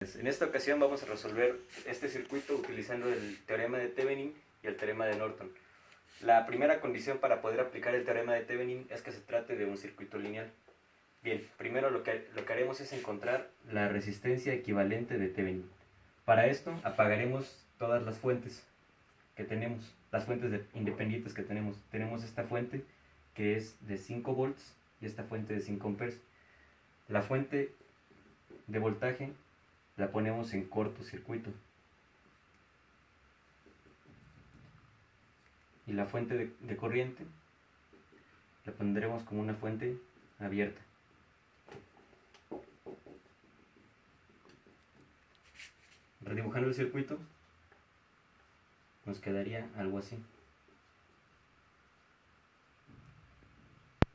En esta ocasión vamos a resolver este circuito utilizando el teorema de Thevenin y el teorema de Norton. La primera condición para poder aplicar el teorema de Thevenin es que se trate de un circuito lineal. Bien, primero lo que haremos es encontrar la resistencia equivalente de Thevenin. Para esto apagaremos todas las fuentes que tenemos, las fuentes independientes que tenemos. Tenemos esta fuente que es de 5 volts y esta fuente de 5 amperes. La fuente de voltaje la ponemos en cortocircuito y la fuente de corriente la pondremos como una fuente abierta. Redibujando el circuito nos quedaría algo así: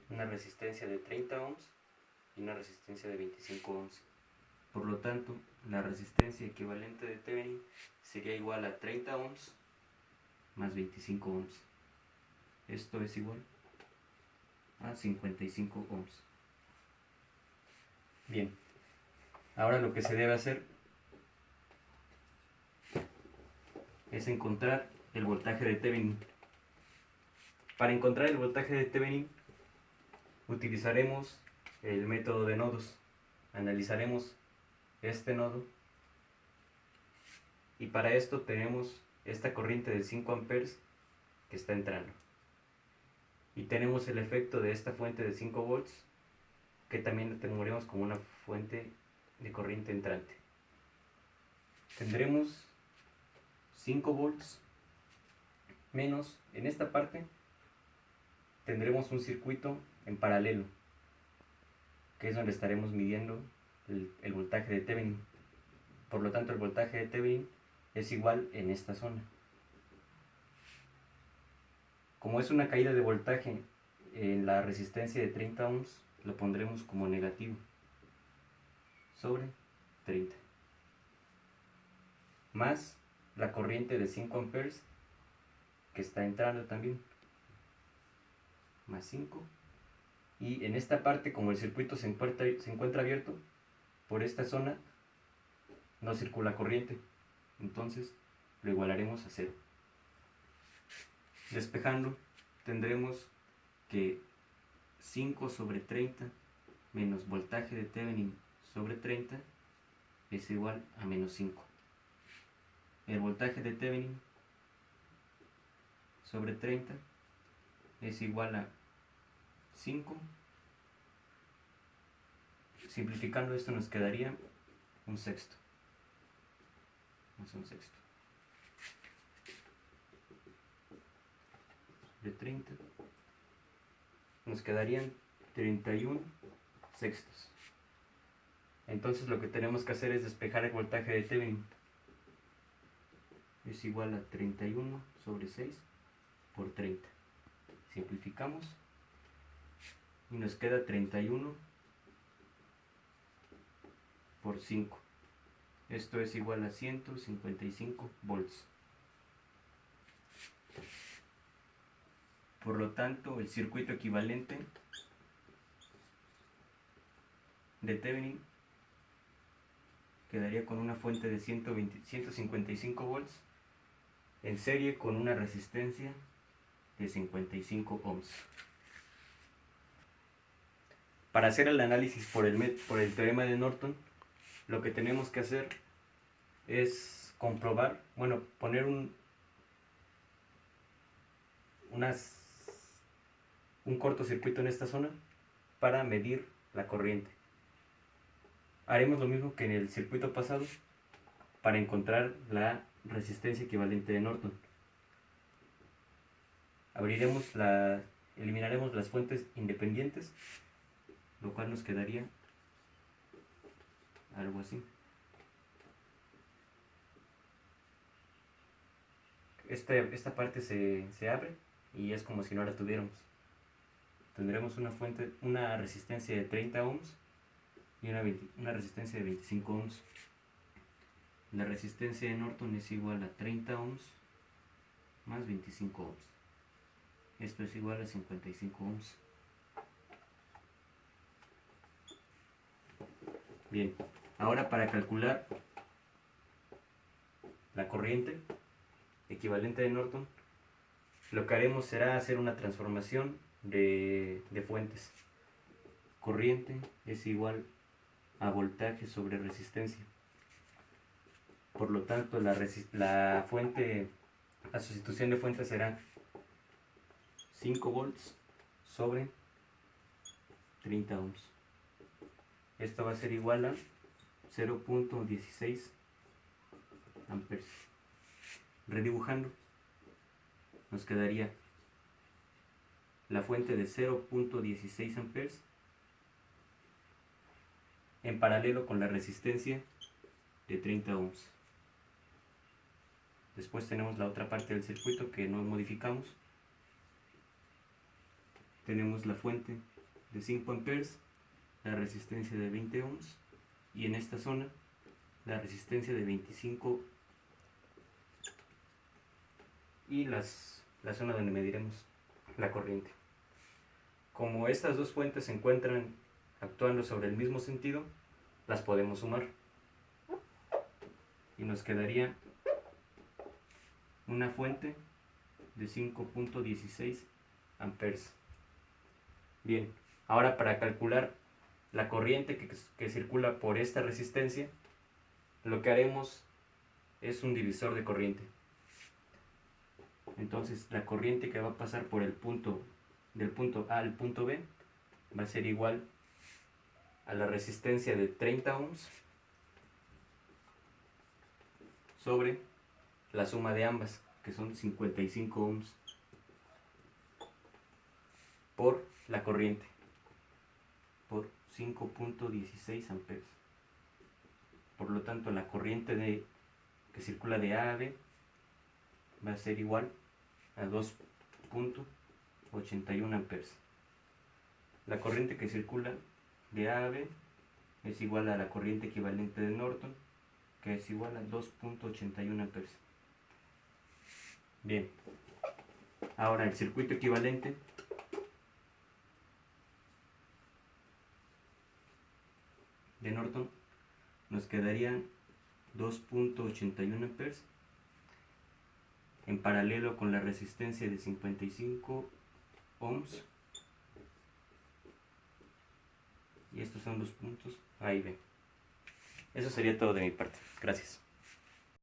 una resistencia de 30 ohms y una resistencia de 25 ohms. Por lo tanto, la resistencia equivalente de Thevenin sería igual a 30 ohms más 25 ohms. Esto es igual a 55 ohms. Bien, ahora lo que se debe hacer es encontrar el voltaje de Thevenin. Para encontrar el voltaje de Thevenin utilizaremos el método de nodos. Analizaremos este nodo y para esto tenemos esta corriente de 5 amperes que está entrando y tenemos el efecto de esta fuente de 5 volts que también la tendremos como una fuente de corriente entrante. Tendremos 5 volts menos, en esta parte tendremos un circuito en paralelo, que es donde estaremos midiendo el voltaje de Thevenin. Por lo tanto, el voltaje de Thevenin es igual en esta zona. Como es una caída de voltaje en la resistencia de 30 ohms, lo pondremos como negativo sobre 30, más la corriente de 5 amperes que está entrando también, más 5. Y en esta parte, como el circuito se encuentra abierto, por esta zona no circula corriente, entonces lo igualaremos a 0. Despejando, tendremos que 5 sobre 30 menos voltaje de Thevenin sobre 30 es igual a menos 5. El voltaje de Thevenin sobre 30 es igual a 5. Simplificando esto nos quedaría un sexto. Más un sexto. De 30 nos quedarían 31 sextos. Entonces lo que tenemos que hacer es despejar el voltaje de Thevenin. Es igual a 31 sobre 6 por 30. Simplificamos y nos queda 31 por 5. Esto es igual a 155 volts. Por lo tanto, el circuito equivalente de Thevenin quedaría con una fuente de 155 volts en serie con una resistencia de 55 ohms. Para hacer el análisis por el teorema de Norton, lo que tenemos que hacer es comprobar, poner un cortocircuito en esta zona para medir la corriente. Haremos lo mismo que en el circuito pasado para encontrar la resistencia equivalente de Norton. Eliminaremos las fuentes independientes, lo cual nos quedaría algo así. Esta parte se abre y es como si no la tuviéramos. Tendremos una resistencia de 30 ohms y una resistencia de 25 ohms. La resistencia de Norton es igual a 30 ohms más 25 ohms. Esto es igual a 55 ohms. Bien, ahora para calcular la corriente equivalente de Norton, lo que haremos será hacer una transformación de fuentes. Corriente es igual a voltaje sobre resistencia. Por lo tanto, la sustitución de fuente será 5 volts sobre 30 ohms. Esto va a ser igual a 0.16 amperes. Redibujando, nos quedaría la fuente de 0.16 amperes en paralelo con la resistencia de 30 ohms. Después tenemos la otra parte del circuito que no modificamos. Tenemos la fuente de 5 amperes, la resistencia de 20 ohms y en esta zona la resistencia de 25 y la zona donde mediremos la corriente. Como estas dos fuentes se encuentran actuando sobre el mismo sentido, las podemos sumar y nos quedaría una fuente de 5.16 amperes. Bien, ahora para calcular la corriente que circula por esta resistencia, lo que haremos es un divisor de corriente. Entonces la corriente que va a pasar por del punto A al punto B va a ser igual a la resistencia de 30 ohms sobre la suma de ambas, que son 55 ohms, por la corriente, por 5.16 amperes. Por lo tanto, la corriente que circula de A a B va a ser igual a 2.81 amperes. La corriente que circula de A a B es igual a la corriente equivalente de Norton, que es igual a 2.81 amperes. Bien, ahora el circuito equivalente de Norton nos quedarían 2.81 amperes en paralelo con la resistencia de 55 ohms, y estos son los puntos A y B. Eso sería todo de mi parte. Gracias.